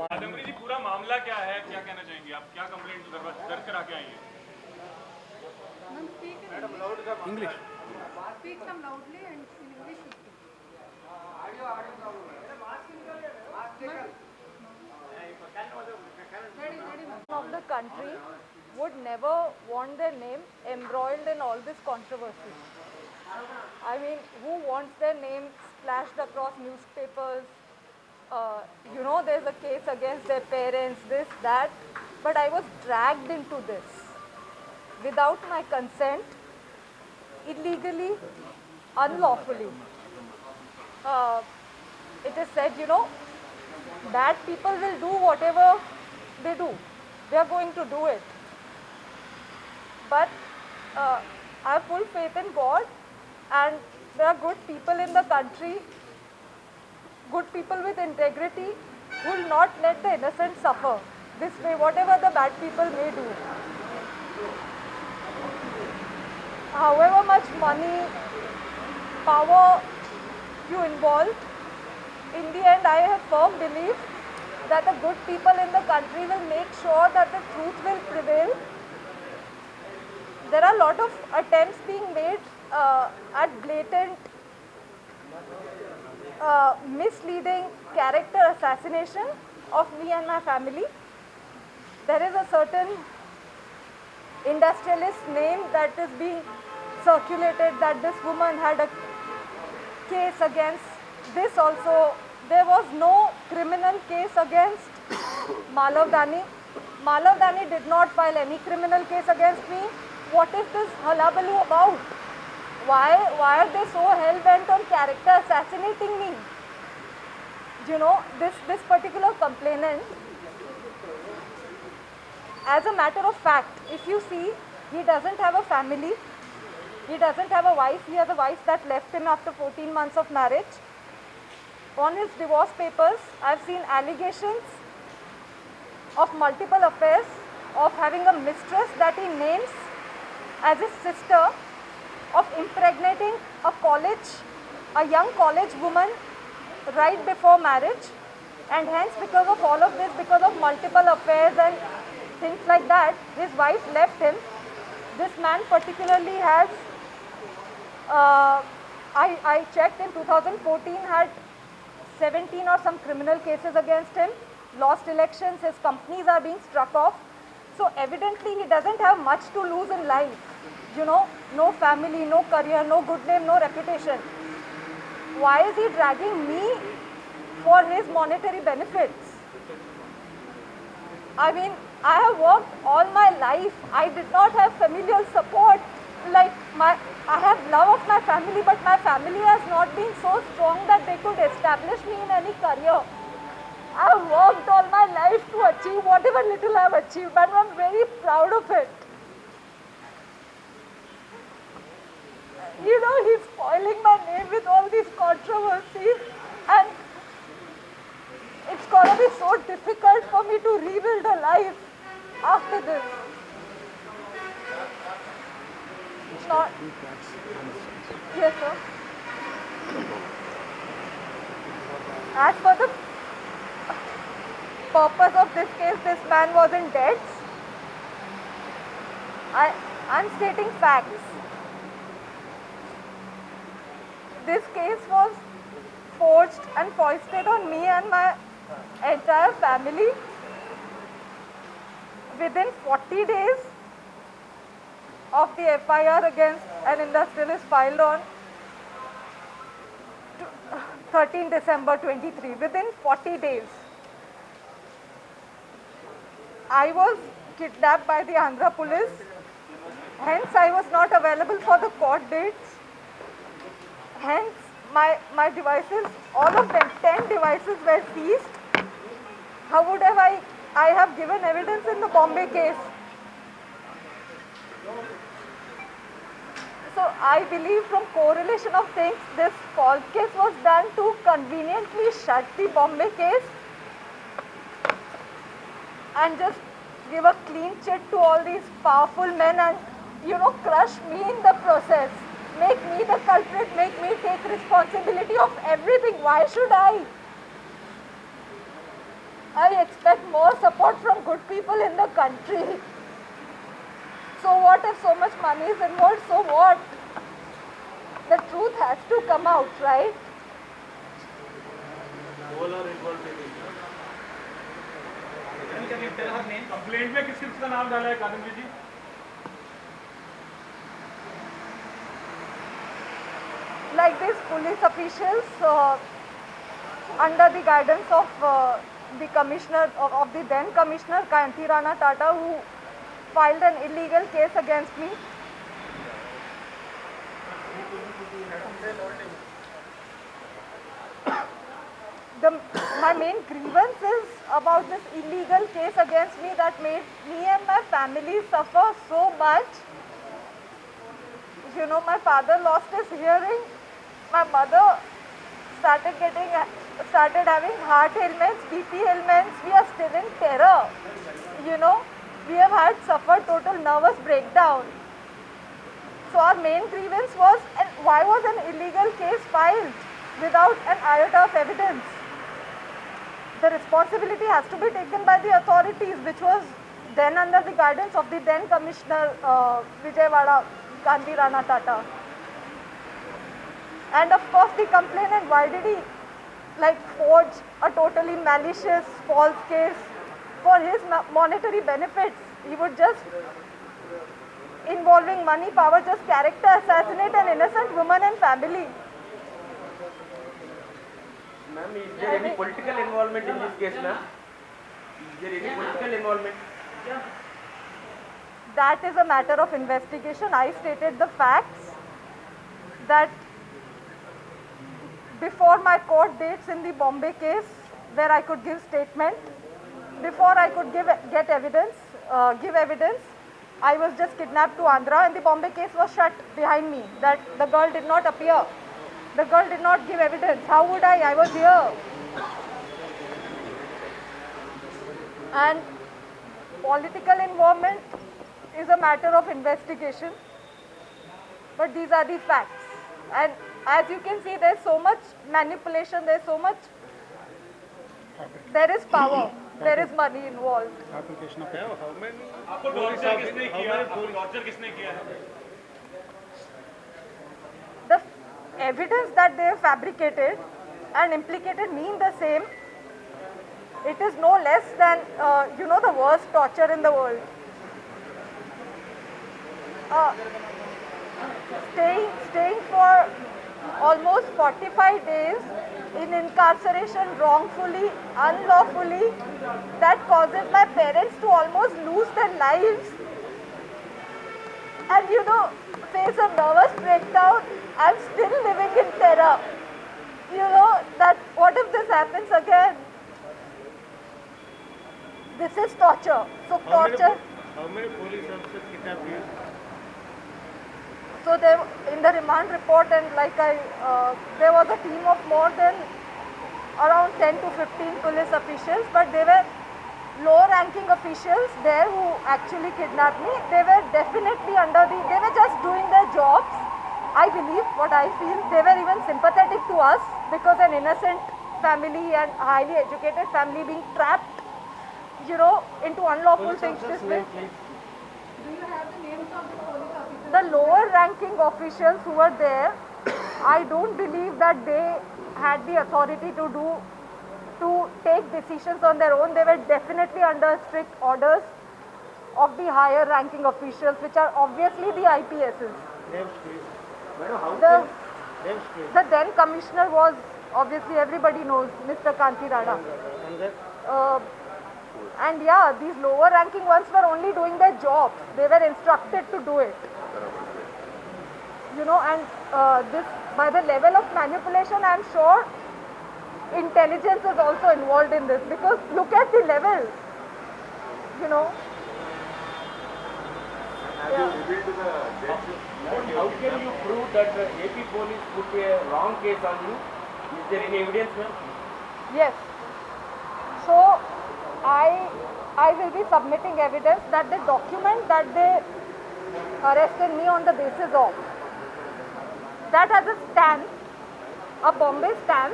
कादम्बरी जी, पूरा मामला क्या है, क्या कहना चाहेंगे आप? क्या कंप्लेंट दर्ज करा के आई हैं? Ma'am, speak in English. Speak some loudly and in English you speak. Ready, ma'am. Of the country would never want their name embroiled in all this controversy. I mean, who wants their name splashed across newspapers? There's a case against their parents, this, that. But I was dragged into this without my consent, illegally, unlawfully. It is said, bad people will do whatever they do. They are going to do it. But I have full faith in God, and there are good people in the country, good people with integrity, who will not let the innocent suffer this way, whatever the bad people may do. However much money, power you involve, in the end I have firm belief that the good people in the country will make sure that the truth will prevail. There are a lot of attempts being made at blatant, misleading character assassination of me and my family. There is a certain industrialist name that is being circulated that this woman had a case against this also. There was no criminal case against Malav Dani. Malav Dani did not file any criminal case against me. What is this hullabaloo about? Why are they so hell-bent on character assassinating me? This particular complainant, as a matter of fact, if you see, he doesn't have a family. He doesn't have a wife. He has a wife that left him after 14 months of marriage. On his divorce papers, I've seen allegations of multiple affairs, of having a mistress that he names as his sister, of impregnating a young college woman right before marriage, and hence because of all of this, because of multiple affairs and things like that, his wife left him. This man particularly has, I checked in 2014, had 17 or some criminal cases against him, lost elections, his companies are being struck off. So evidently he doesn't have much to lose in life. No family, no career, no good name, no reputation. Why is he dragging me for his monetary benefits? I mean, I have worked all my life. I did not have familial support. I have love of my family, but my family has not been so strong that they could establish me in any career. I have worked all my life to achieve whatever little I have achieved, but I am very proud of it. He's spoiling my name with all these controversies, and it's going to be so difficult for me to rebuild a life after this. Not. Yes, sir. As for the purpose of this case, this man was in debts. I'm stating facts. This case was forged and foisted on me and my entire family within 40 days of the FIR against an industrialist filed on 13 December 23. Within 40 days. I was kidnapped by the Andhra police. Hence, I was not available for the court dates. Hence, my devices, all of them, 10 devices were seized. How would I have given evidence in the Bombay case? So I believe from correlation of things, this false case was done to conveniently shut the Bombay case and just give a clean chit to all these powerful men and, crush me in the process, make me the culprit, make me take responsibility of everything. Why should I? I expect more support from good people in the country. So what if so much money is involved? So what? The truth has to come out, right? all are involved in it. Complaint में किस किस का नाम डाला है कादम्बी जी? Like these police officials, under the guidance of the commissioner, of the then commissioner Kanti Rana Tata, who filed an illegal case against me. My main grievance is about this illegal case against me that made me and my family suffer so much. My father lost his hearing. My mother started having heart ailments, BP ailments. We are still in terror. We have suffered total nervous breakdown. So our main grievance was, and why was an illegal case filed without an iota of evidence? The responsibility has to be taken by the authorities, which was then under the guidance of the then Commissioner Vijayawada, Kanti Rana Tata. And of course the complainant, why did he forge a totally malicious false case for his monetary benefits? He would just, involving money, power, just character assassinate an innocent woman and family. Ma'am, is there any political involvement in this case, ma'am? Is there any political involvement? That is a matter of investigation. I stated the facts that before my court dates in the Bombay case, where I could give statement, before I could give evidence, I was just kidnapped to Andhra, and the Bombay case was shut behind me, that the girl did not appear. The girl did not give evidence. How would I? I was here. And political involvement is a matter of investigation. But these are the facts. And as you can see, there's so much manipulation, there is power, there is money involved. Application of how many? आपको torture किसने किया? आपको torture किसने किया है? The evidence that they have fabricated and implicated me in the same, it is no less than, the worst torture in the world. Staying for almost 45 days in incarceration wrongfully, unlawfully, that causes my parents to almost lose their lives. And face a nervous breakdown. I'm still living in terror. That what if this happens again? This is torture. So torture. How many police officers kidnapped you? So in the remand report, and there was a team of more than around 10 to 15 police officials, but they were low-ranking officials there who actually kidnapped me. They were definitely they were just doing their jobs. I believe, what I feel, they were even sympathetic to us, because an innocent family and highly educated family being trapped, into unlawful things this way. Do you have the names of the police officers? The lower ranking officials who were there, I don't believe that they had the authority to take decisions on their own. They were definitely under strict orders of the higher ranking officials, which are obviously the IPSs. The then commissioner was, obviously everybody knows, Mr. Kanti Rana. And yeah, these lower ranking ones were only doing their jobs. They were instructed to do it. And this, by the level of manipulation, I am sure intelligence is also involved in this, because look at the level. How can you prove that the AP police put a wrong case on you? Is there any evidence, ma'am? Yes. So I will be submitting evidence that the document that they arrested me on the basis of. That has a stamp, a Bombay stamp,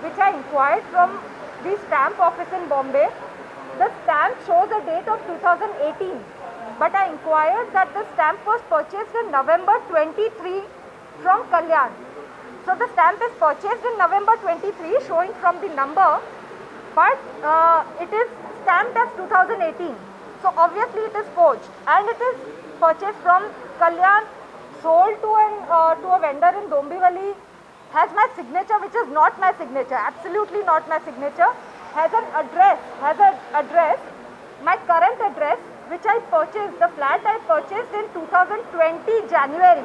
which I inquired from the stamp office in Bombay. The stamp shows a date of 2018, but I inquired that the stamp was purchased in November 23 from Kalyan. So the stamp is purchased in November 23, showing from the number, but it is stamped as 2018. So obviously it is forged, and it is purchased from Kalyan, sold to a vendor in Dombivali, has my signature, which is not my signature, absolutely not my signature, has an address, my current address, which I purchased, the flat I purchased in 2020 January,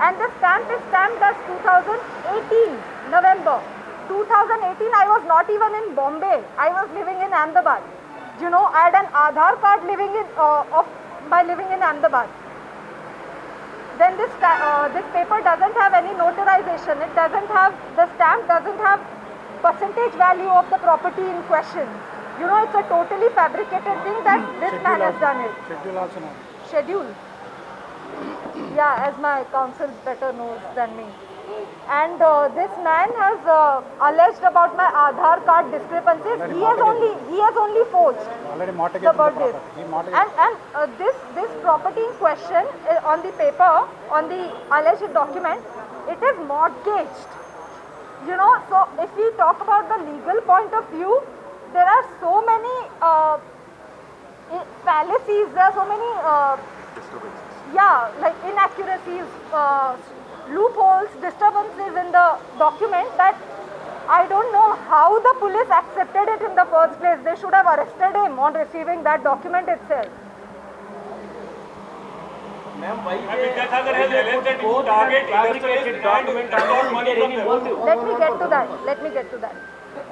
and the stamp is stamped as 2018 November. 2018 I was not even in Bombay, I was living in Ahmedabad. You know, I had an Aadhaar card living in Ahmedabad. Then this paper doesn't have any notarization. It doesn't have, the stamp doesn't have percentage value of the property in question. You know, it's a totally fabricated thing that this man has done it. Schedule also no. Schedule. Yeah, as my counsel better knows than me. And this man has alleged about my Aadhaar card discrepancies. He has only forged Already mortgaged the the birthdays. property. He mortgaged. And this property in question on the paper, on the alleged document, it is mortgaged. You know, so if we talk about the legal point of view, there are so many fallacies, there are so many like inaccuracies, loopholes, disturbances in the document that I don't know how the police accepted it in the first place. They should have arrested him on receiving that document itself. Ma'am, why Vidyasagar has alleged that you target fabricated document and not money from them? Let me get to that.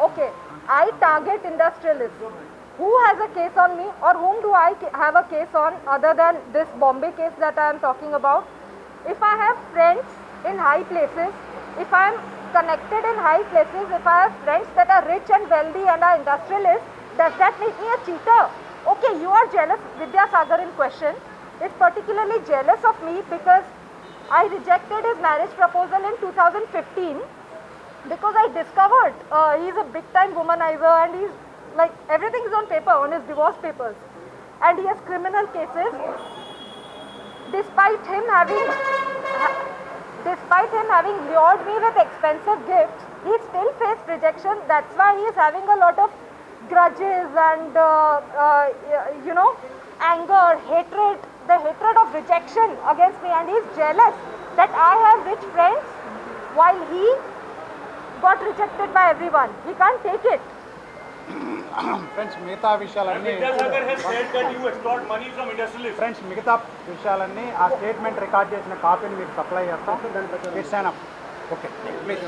Okay, I target industrialists. Who has a case on me, or whom do I have a case on other than this Bombay case that I am talking about? If I have friends in high places, if I am connected in high places, if I have friends that are rich and wealthy and are industrialists, does that make me a cheater? Okay, you are jealous. Vidyasagar in question is particularly jealous of me because I rejected his marriage proposal in 2015 because I discovered he is a big time womanizer, and he's like, everything is on paper, on his divorce papers, and he has criminal cases. Despite him having lured me with expensive gifts, he still faced rejection. That's why he is having a lot of grudges and you know, anger, hatred, the hatred of rejection against me, and he is jealous that I have rich friends while he got rejected by everyone. He can't take it. Friends మిగతా విషయాలన్నీ Vidyasagar has said that you extort money from industrialists. Friends మిగతా విషయాలన్నీ ఆ statement record చేసిన కాపీని మీకు supply చేస్తాం. It's okay please.